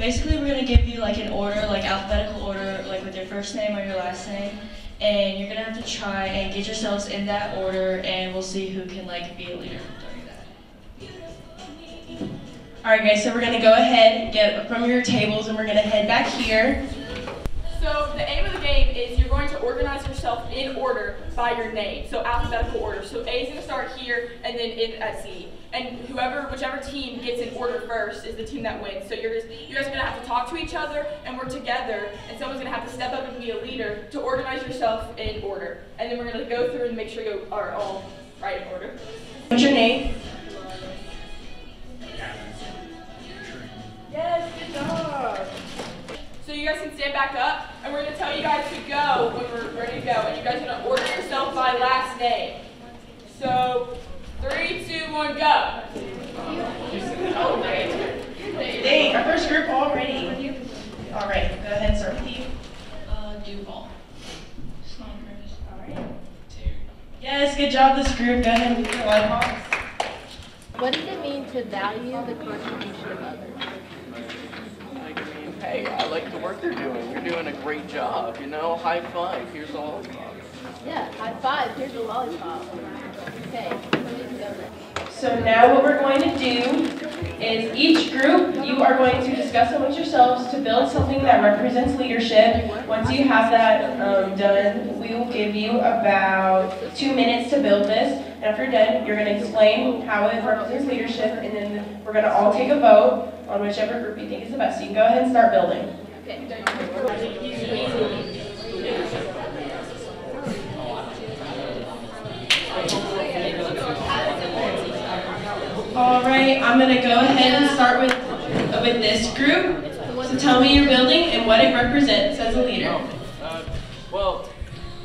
basically we're going to give you like an order, like alphabetical order, like with your first name or your last name, and you're going to have to try and get yourselves in that order, and we'll see who can like be a leader during that. Alright guys, so we're going to go ahead and get from your tables and we're going to head back here. So the aim of the game is you're going to organize yourself in order by your name, so alphabetical order. So A is going to start here and then in at C. And whichever team gets in order first is the team that wins. So you guys are going to have to talk to each other and work together, and someone's going to have to step up and be a leader to organize yourself in order. And then we're going to go through and make sure you are all right in order. What's your name? Yes, good job. So you guys can stand back up, and we're going to tell you guys to go when we're ready to go. And you guys are going to order yourself by last name. So 3, 2, 1, go. Dang, our first group already. All right, go ahead and start with you. Duval. All right. Yes, good job, this group. Go ahead and do your lollipops. What does it mean to value the contribution of others? Hey, I like the work you're doing. You're doing a great job, you know? High five. Here's a lollipop. Yeah, high five. Here's a lollipop. Okay, So now what we're going to do is each group, you are going to discuss amongst yourselves to build something that represents leadership. Once you have that done, we will give you about 2 minutes to build this. And after you're done, you're going to explain how it represents leadership, and then we're going to all take a vote on whichever group you think is the best. So you can go ahead and start building. All right, I'm going to go ahead and start with this group. So tell me your building and what it represents as a leader. Well,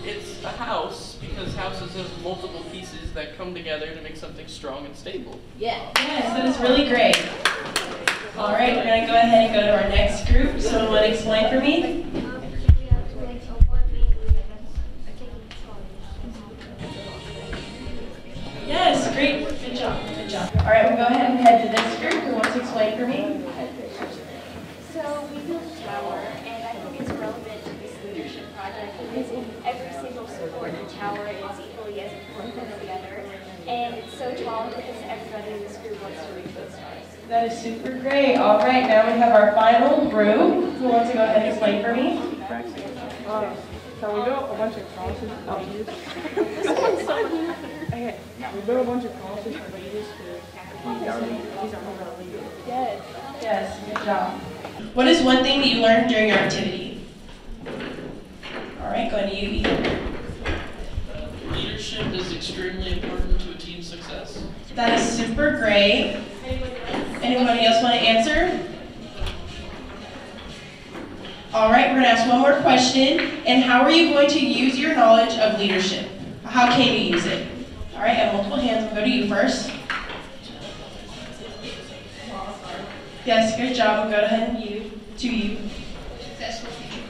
it's a house because houses have multiple pieces that come together to make something strong and stable. Yeah. Yes, that is really great. All right, we're going to go ahead and go to our next group. Someone want to explain for me? Yes, great. Good job. Good job. All right, we'll go ahead and head to this group. Who wants to explain for me? So we built a tower, and I think it's relevant to this leadership project because every single support in the tower is equally as important as the other. And it's so tall because everybody in this group wants to reach those stars. That is super great. All right, now we have our final group. Who wants to go ahead and explain for me? So we built a bunch of crosses for leaders. Okay, we built a bunch of crosses for leaders to these are leaders. Yes. Yes, good job. What is one thing that you learned during your activity? All right, going to you, Ethan. Leadership is extremely important to a team's success. That is super great. Anybody else want to answer? All right, we're going to ask one more question. And how are you going to use your knowledge of leadership? How can you use it? All right, I have multiple hands. We'll go to you first. Yes, good job. We'll go ahead and you. Successful team.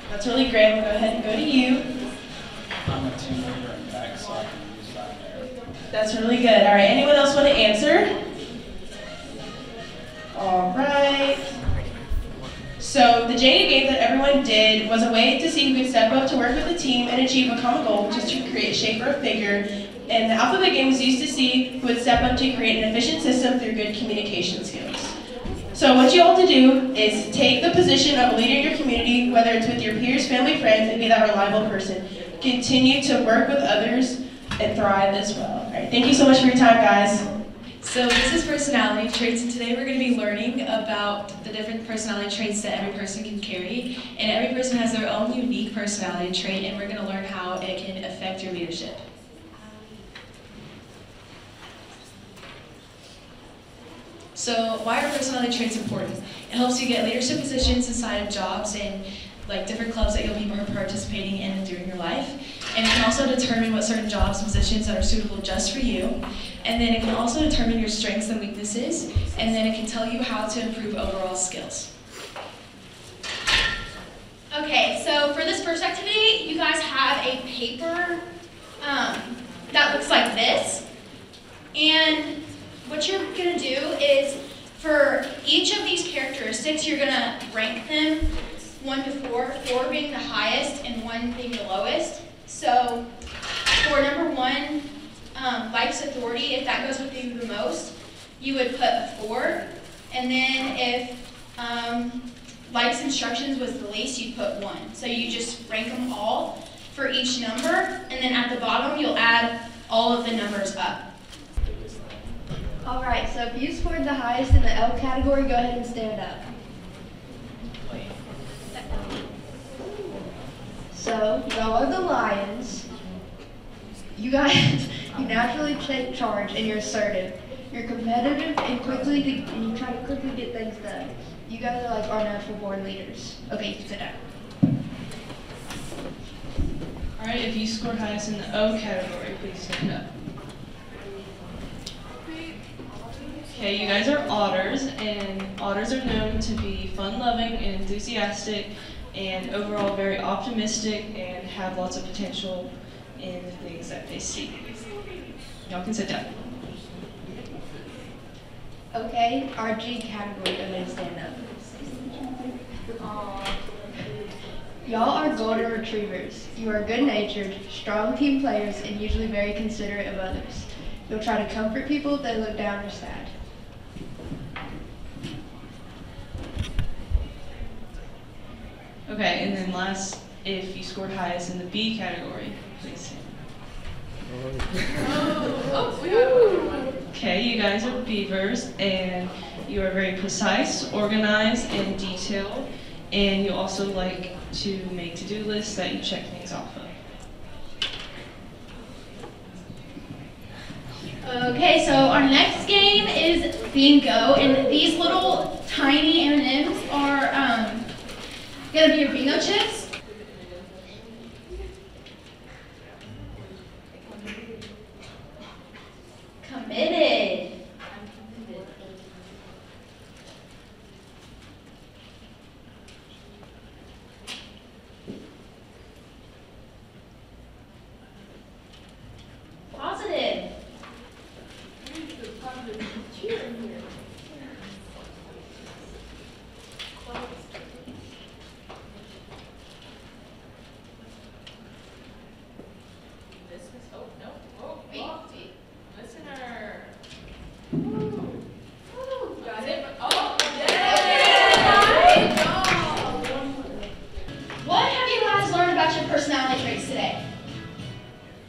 That's really great. We'll go ahead and go to you. I'm a team leader in back, so I can use that there. That's really good. All right, anyone else want to answer? All right. So the JD game that everyone did was a way to see who could step up to work with a team and achieve a common goal, which is to create a shape or a figure. And the alphabet game was used to see who would step up to create an efficient system through good communication skills. So what you all have to do is take the position of a leader in your community, whether it's with your peers, family, friends, and be that reliable person. Continue to work with others and thrive as well. All right, thank you so much for your time, guys. So this is personality traits, and today we're going to be learning about the different personality traits that every person can carry. And every person has their own unique personality trait, and we're going to learn how it can affect your leadership. So why are personality traits important? It helps you get leadership positions inside of jobs and like different clubs that you'll be participating in during your life. And it can also determine what certain jobs and positions that are suitable just for you. And then it can also determine your strengths and weaknesses. And then it can tell you how to improve overall skills. Okay, so for this first activity, you guys have a paper that looks like this. And what you're going to do is, for each of these characteristics, you're gonna rank them 1 to 4, 4 being the highest and 1 being the lowest. So for number 1, life's authority, if that goes with you the most, you would put a 4. And then if life's instructions was the least, you'd put 1. So you just rank them all for each number, and then at the bottom, you'll add all of the numbers up. All right, so if you scored the highest in the L category, go ahead and stand up. So, y'all are the Lions. You guys, you naturally take charge and you're assertive. You're competitive and you try to quickly get things done. You guys are like our natural born leaders. Okay, you can sit down. All right, if you scored highest in the O category, please stand up. Okay, you guys are otters, and otters are known to be fun-loving and enthusiastic and overall very optimistic and have lots of potential in the things that they see. Y'all can sit down. Okay, our G category, go ahead and stand up. Y'all are golden retrievers. You are good-natured, strong team players, and usually very considerate of others. You'll try to comfort people if they look down or sad. Okay, and then last, if you scored highest in the B category, please stand. Okay, you guys are beavers, and you are very precise, organized, and detailed, and you also like to make to-do lists that you check things off of. Okay, so our next game is bingo, and these little tiny M&Ms are gonna be your bingo chips. Committed. Positive. What have you guys learned about your personality traits today?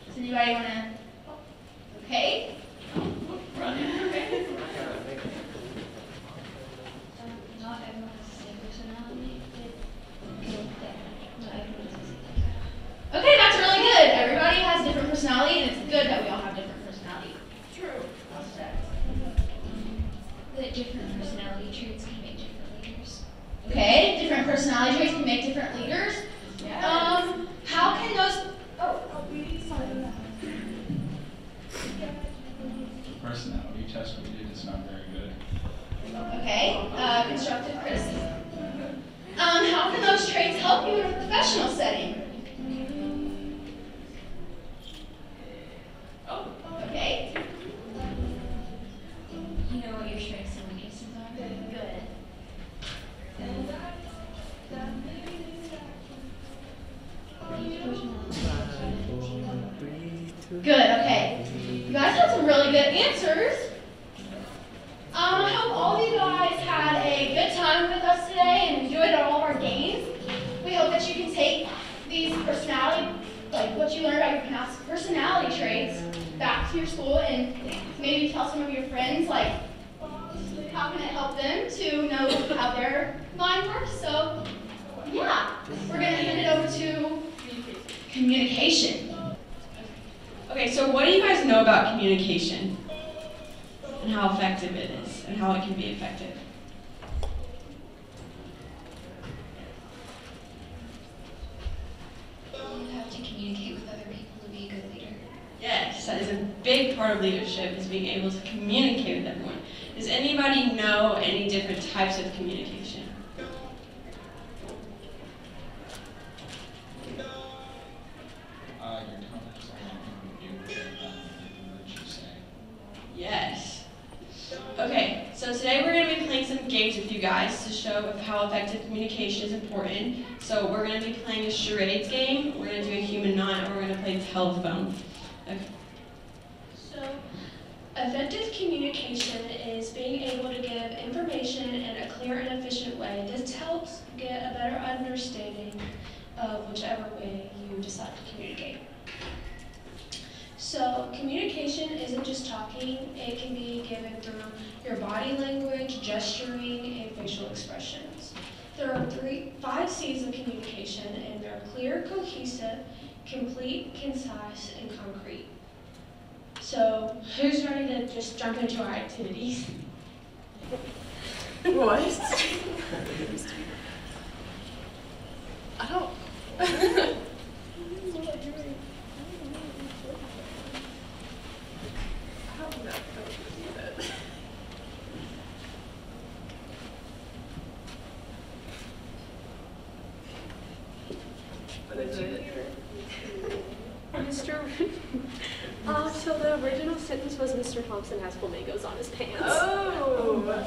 Does anybody want to? Okay. Not everyone has the same personality. Okay, that's really good. Everybody has different personality, and it's good that we all have different personality. True. That different personality traits can make different leaders. Okay, different personality traits can make different leaders. Yes. How can those? The personality test we did is not very good. Okay, constructive criticism. How can those traits help you in a professional setting? Okay. You know what your strengths and weaknesses are? Good. Good, okay. You guys had some really good answers. I hope all of you guys had a good time with us today and enjoyed all of our games. We hope that you can take these personality, like what you learned about your personality traits, back to your school and maybe tell some of your friends, like, how can it help them to know how their mind works. So, yeah, we're going to hand it over to communication. Okay, so what do you guys know about communication and how effective it is and how it can be effective? You have to communicate with other people to be a good leader. Yes, that is a big part of leadership, is being able to communicate with everyone. Does anybody know any different types of communication? Your tone is something you can do with the words you say. Yes. Okay, so today we're going to be to be playing some games with you guys to show of how effective communication is important. So we're going to be playing a charades game, we're going to do a human knot, and we're going to play telephone. Okay. So, effective communication is being able to give information in a clear and efficient way. This helps get a better understanding of whichever way you decide to communicate. So communication isn't just talking, it can be given through your body language, gesturing, and facial expressions. There are 5 C's of communication, and they're clear, cohesive, complete, concise, and concrete. So who's ready to just jump into our activities? What? I don't. So the original sentence was Mr. Thompson has flamingos on his pants. Oh!